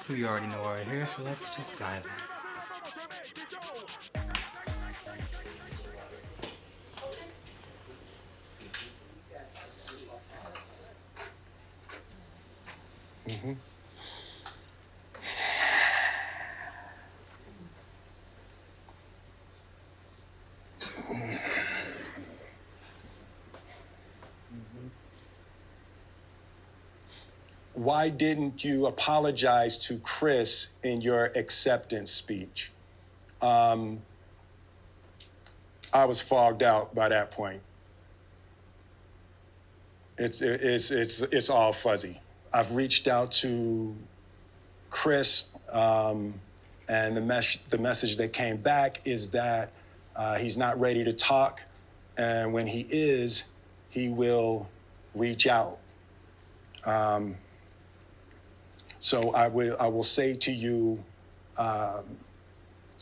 You already know why we're here, so let's just dive Mhm. Why didn't you apologize to Chris in your acceptance speech? Um, I was fogged out by that point. It's all fuzzy. I've reached out to Chris, and the message that came back is that he's not ready to talk, and when he is, he will reach out. Um, so I will say to you,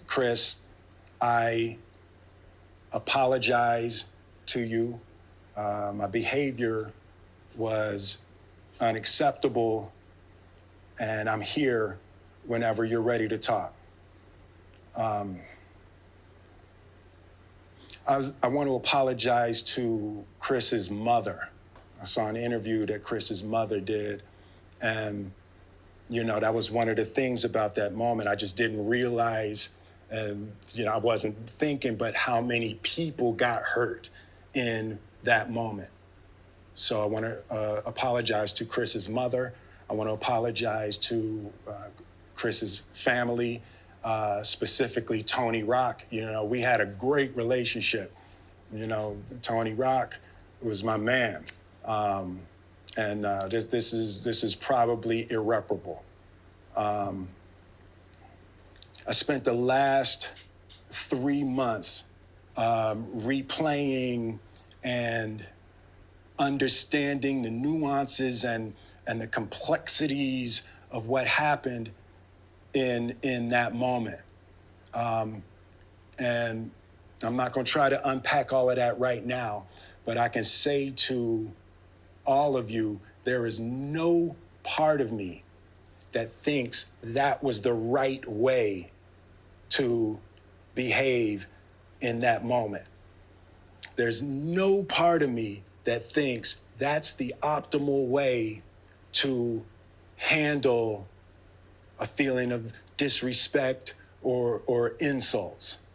Chris, I apologize to you. My behavior was unacceptable, and I'm here whenever you're ready to talk. Um, I want to apologize to Chris's mother. I saw an interview that Chris's mother did, and that was one of the things about that moment. I just didn't realize, and I wasn't thinking, but how many people got hurt in that moment. So I want to apologize to Chris's mother. I want to apologize to Chris's family, specifically Tony Rock. We had a great relationship. Tony Rock was my man, and this is probably irreparable. Um, I spent the last 3 months replaying and understanding the nuances and the complexities of what happened in that moment. And I'm not going to try to unpack all of that right now, but I can say to all of you, there is no part of me that thinks that was the right way to behave in that moment. There's no part of me that thinks that's the optimal way to handle a feeling of disrespect or insults.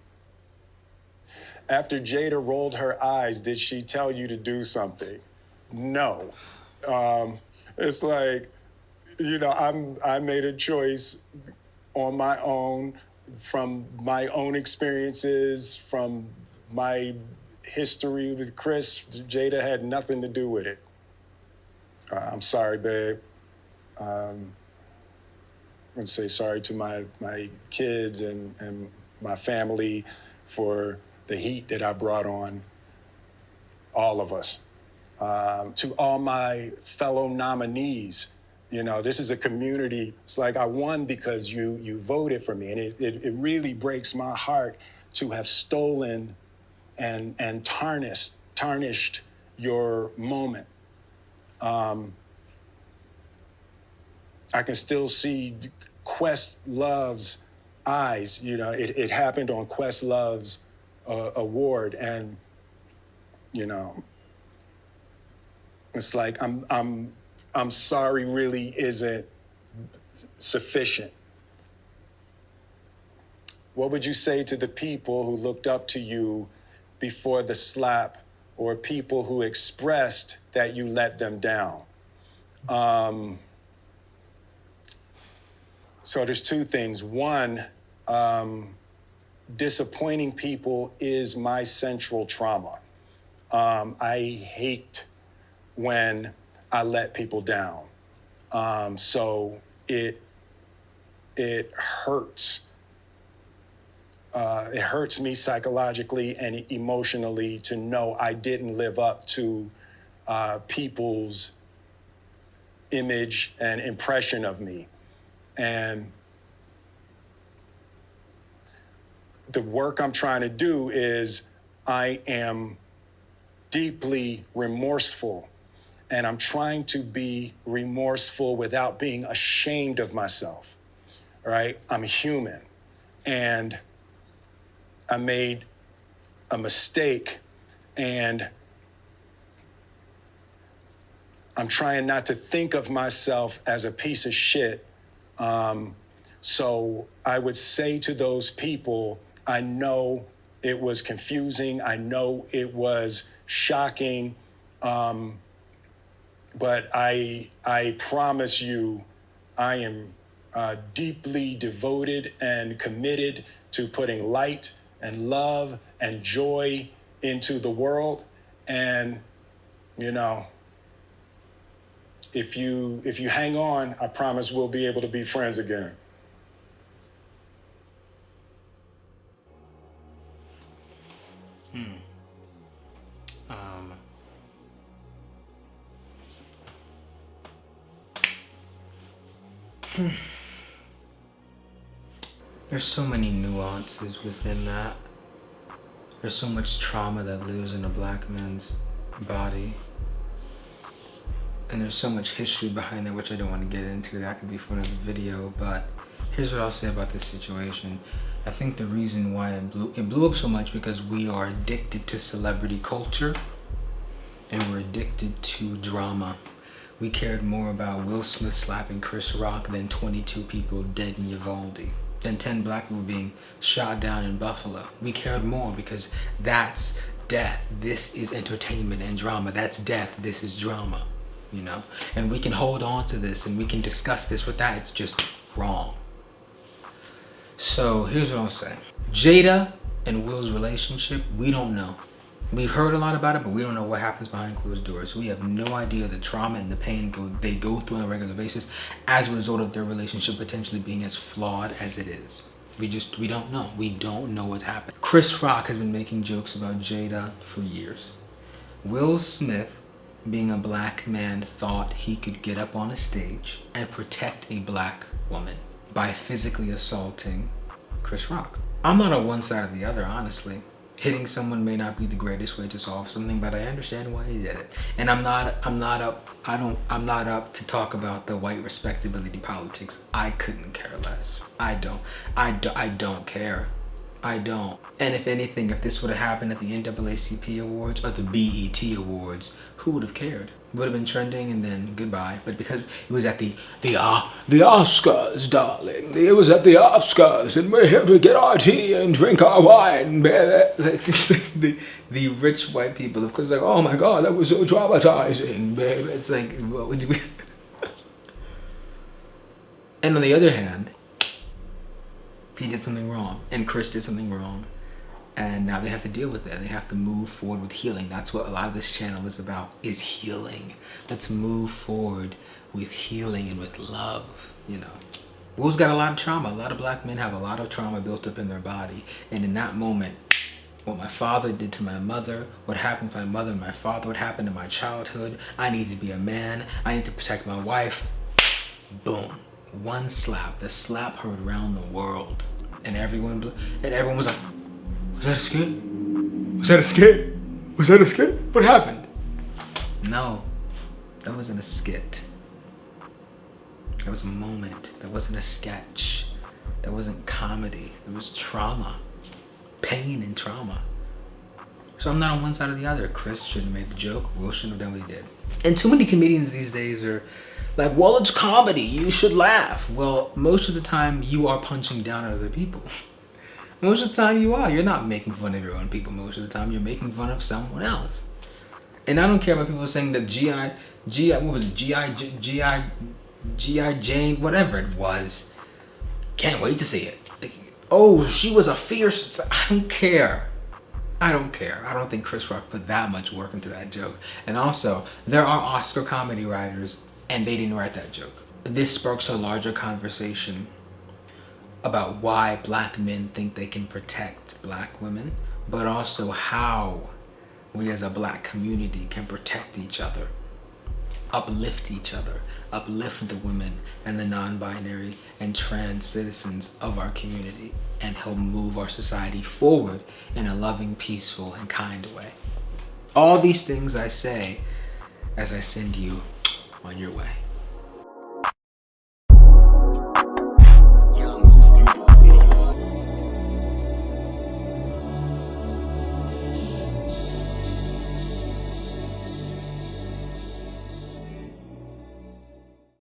After Jada rolled her eyes, did she tell you to do something? No. It's like, I made a choice on my own, from my own experiences, from my history with Chris. Jada had nothing to do with it. I'm sorry, babe. I'm going to say sorry to my kids and my family for the heat that I brought on all of us. To all my fellow nominees, this is a community. It's like I won because you voted for me, and it really breaks my heart to have stolen and tarnished your moment. I can still see Questlove's eyes. It happened on Questlove's award, and you know, it's like I'm sorry really isn't sufficient. What would you say to the people who looked up to you before the slap, or people who expressed that you let them down? So there's two things. One, disappointing people is my central trauma. I hate when I let people down. So it hurts. It hurts me psychologically and emotionally to know I didn't live up to people's image and impression of me. And the work I'm trying to do is I am deeply remorseful, and I'm trying to be remorseful without being ashamed of myself, right? I'm human, and I made a mistake, and I'm trying not to think of myself as a piece of shit. So I would say to those people, I know it was confusing. I know it was shocking. But I promise you, I am deeply devoted and committed to putting light and love and joy into the world. And, you know, if you hang on, I promise we'll be able to be friends again. There's so many nuances within that. There's so much trauma that lives in a black man's body. And there's so much history behind it, which I don't want to get into. That could be for another video, but here's what I'll say about this situation. I think the reason why it blew up so much because we are addicted to celebrity culture and we're addicted to drama. We cared more about Will Smith slapping Chris Rock than 22 people dead in Uvalde, than 10 black people being shot down in Buffalo. We cared more because that's death. This is entertainment and drama. That's death. This is drama, you know? And we can hold on to this and we can discuss this with that. It's just wrong. So here's what I'll say. Jada and Will's relationship, we don't know. We've heard a lot about it, but we don't know what happens behind closed doors. We have no idea the trauma and the pain they go through on a regular basis as a result of their relationship potentially being as flawed as it is. We don't know. We don't know what's happened. Chris Rock has been making jokes about Jada for years. Will Smith, being a black man, thought he could get up on a stage and protect a black woman by physically assaulting Chris Rock. I'm not on one side or the other, honestly. Hitting someone may not be the greatest way to solve something, but I understand why he did it. And I'm not up to talk about the white respectability politics. I couldn't care less. I don't care. I don't. And if anything, if this would have happened at the NAACP Awards or the BET Awards, who would have cared? Would have been trending and then goodbye. But because it was at the Oscars, darling. It was at the Oscars and we're here to get our tea and drink our wine. The rich white people, of course, like, oh my God, that was so traumatizing, babe. It's like, what would we... And on the other hand, he did something wrong and Chris did something wrong. And now they have to deal with it. They have to move forward with healing. That's what a lot of this channel is about, is healing. Let's move forward with healing and with love, you know. Will's got a lot of trauma. A lot of black men have a lot of trauma built up in their body. And in that moment, what my father did to my mother, what happened to my mother and my father, what happened to my childhood, I need to be a man. I need to protect my wife. Boom. One slap. The slap heard around the world. And everyone was like, was that a skit? Was that a skit? Was that a skit? What happened? No, that wasn't a skit. That was a moment. That wasn't a sketch. That wasn't comedy. It was trauma. Pain and trauma. So I'm not on one side or the other. Chris shouldn't have made the joke. Will shouldn't have done what he did. And too many comedians these days are like, well, it's comedy. You should laugh. Well, most of the time you are punching down at other people. Most of the time you are. You're not making fun of your own people most of the time. You're making fun of someone else. And I don't care about people saying that G.I. Jane, whatever it was. Can't wait to see it. Like, oh, she was a fierce... I don't care. I don't think Chris Rock put that much work into that joke. And also, there are Oscar comedy writers, and they didn't write that joke. This sparks a larger conversation about why black men think they can protect black women, but also how we as a black community can protect each other, uplift the women and the non-binary and trans citizens of our community, and help move our society forward in a loving, peaceful, and kind way. All these things I say as I send you on your way.